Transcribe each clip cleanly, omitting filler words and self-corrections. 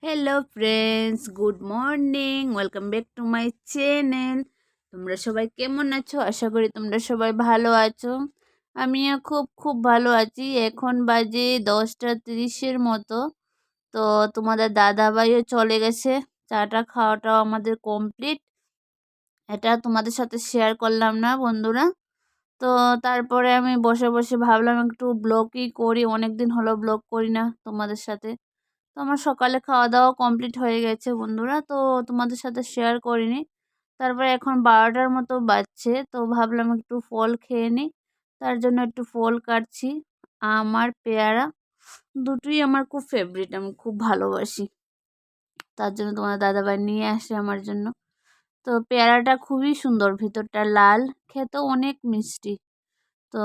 Hello friends, good morning, welcome back to my channel. তোমরা সবাই কেমন আছো? আশা করি তোমরা সবাই ভালো আছো। আমিও খুব খুব ভালো আছি। এখন বাজে 10:30 মতো। তো তোমাদের দাদাভাইও চলে গেছে। চাটা খাওয়াটাও আমাদের কমপ্লিট। এটা তোমাদের সাথে শেয়ার করলাম না বন্ধুরা। তো তারপরে আমি বসে বসে ভাবলাম একটু ব্লগই করি, অনেক দিন হলো ব্লগ করি না তোমাদের সাথে। তো আমার সকালে খাওয়া দাওয়া কমপ্লিট হয়ে গেছে বন্ধুরা, তো তোমাদের সাথে শেয়ার করিনি। তারপরে এখন 12টার মতো বাজছে, তো ভাবলাম একটু ফল খেয়ে নিই। তার জন্য একটু ফল কাটছি। আম আর পেয়ারা দুটোই আমার খুব ফেভারিট, আমি খুব ভালোবাসি। তার জন্য তোমার দাদাভাই নিয়ে আসে আমার জন্য। তো পেয়ারাটা খুবই সুন্দর, ভিতরটা লাল, খেতেও অনেক মিষ্টি। তো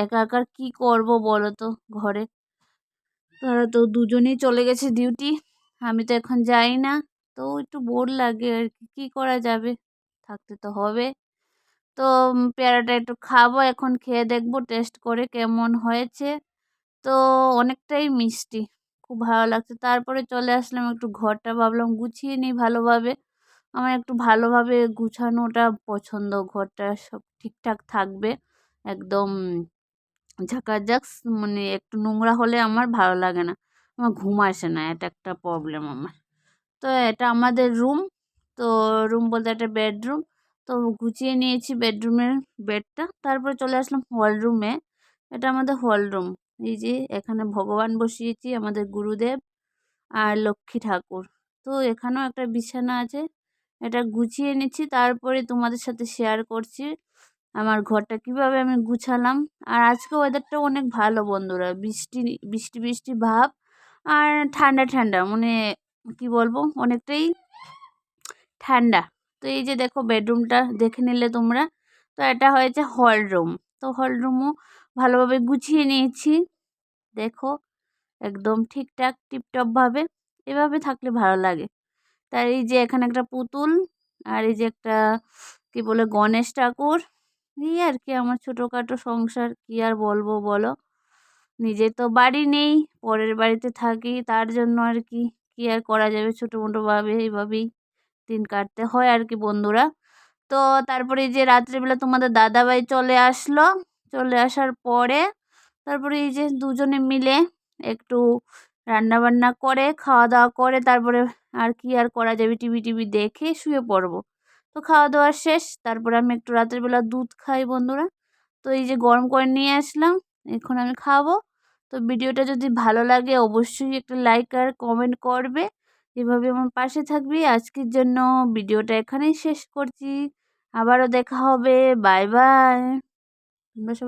একা একা কি করব বলো তো ঘরে। তারা তো দুজনেই চলে গেছে ডিউটি, আমি তো এখন যাই না। তো একটু বোর লাগে আর কি, কী করা যাবে, থাকতে তো হবে। তো পেয়ারাটা একটু খাবো, এখন খেয়ে দেখবো টেস্ট করে কেমন হয়েছে। তো অনেকটাই মিষ্টি, খুব ভালো লাগছে। তারপরে চলে আসলাম একটু ঘরটা, ভাবলাম গুছিয়ে নিই ভালোভাবে। আমার একটু ভালোভাবে গুছানোটা পছন্দ, ঘরটা সব ঠিকঠাক থাকবে একদম ঝাঁকাঝাঁক। মানে একটু নোংরা হলে আমার ভালো লাগে না, আমার ঘুম আসে না, এটা একটা প্রবলেম আমার। তো এটা আমাদের রুম। তো রুম বলতে একটা বেডরুম। তো গুছিয়ে নিয়েছি বেডরুমের বেডটা, তারপরে চলে আসলাম হল রুমে। এটা আমাদের হল রুম। এই যে এখানে ভগবান বসিয়েছি, আমাদের গুরুদেব আর লক্ষ্মী ঠাকুর। তো এখানেও একটা বিছানা আছে, এটা গুছিয়ে নিচ্ছি, তারপরে তোমাদের সাথে শেয়ার করছি আমার ঘরটা কিভাবে আমি গুছালাম। আর আজকে ওয়েদারটা অনেক ভালো বন্ধুরা, বৃষ্টি বৃষ্টি বৃষ্টি ভাব আর ঠান্ডা ঠান্ডা, মানে কি বলবো, অনেকটাই ঠান্ডা। তো এই যে দেখো বেডরুমটা দেখে নিলে তোমরা। তো এটা হয়েছে হল রুম। তো হল রুমও ভালোভাবে গুছিয়ে নিয়েছি, দেখো একদম ঠিকঠাক টিপটপভাবে। এভাবে থাকলে ভালো লাগে। তার এই যে এখানে একটা পুতুল, আর এই যে একটা কি বলে গণেশ ঠাকুর। এই আর কি আমার ছোটোখাটো সংসার, কি আর বলবো বলো। নিজের তো বাড়ি নেই, পরের বাড়িতে থাকি, তার জন্য আর কি, কি আর করা যাবে, ছোটো মোটোভাবে এইভাবেই দিন কাটতে হয় আর কি বন্ধুরা। তো তারপরে এই যে রাত্রিবেলা তোমাদের দাদাভাই চলে আসলো। চলে আসার পরে তারপরে এই যে দুজনে মিলে একটু রান্না বান্না করে খাওয়া দাওয়া করে, তারপরে আর কি আর করা যাবে, টিভি টিভি দেখে শুয়ে পড়বো। তো খাওয়া দাওয়া শেষ, তারপরে আমি একটু রাতের বেলা দুধ খাই বন্ধুরা। তো এই যে গরম করে নিয়ে আসলাম, এখন আমি খাবো। তো ভিডিওটা যদি ভালো লাগে অবশ্যই একটা লাইক আর কমেন্ট করবে, এভাবে আমার পাশে থাকবি। আজকের জন্য ভিডিওটা এখানেই শেষ করছি, আবারও দেখা হবে, বাই বাই। তোমরা সবাই